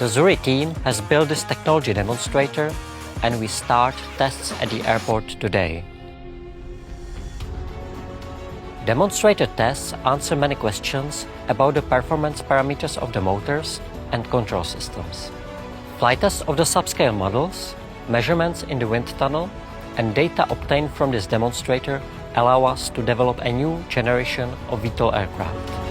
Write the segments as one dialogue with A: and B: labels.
A: The Zuri team has built this technology demonstrator, and we start tests at the airport today. Demonstrator tests answer many questions about the performance parameters of the motors and control systems. Flight tests of the subscale models, measurements in the wind tunnel, and data obtained from this demonstrator allow us to develop a new generation of VTOL aircraft.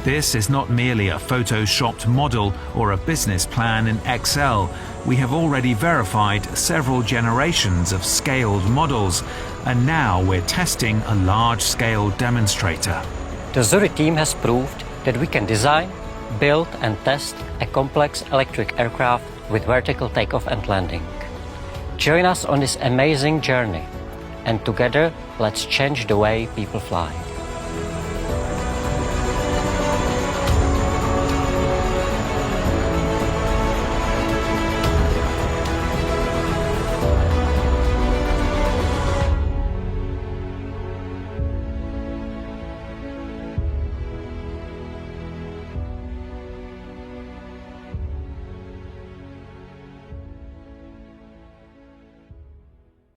B: This is not merely a photoshopped model or a business plan in Excel. We have already verified several generations of scaled models, and now we're testing a large-scale demonstrator.
A: The Zuri team has proved that we can design, build and test a complex electric aircraft with vertical takeoff and landing. Join us on this amazing journey, and together let's change the way people fly.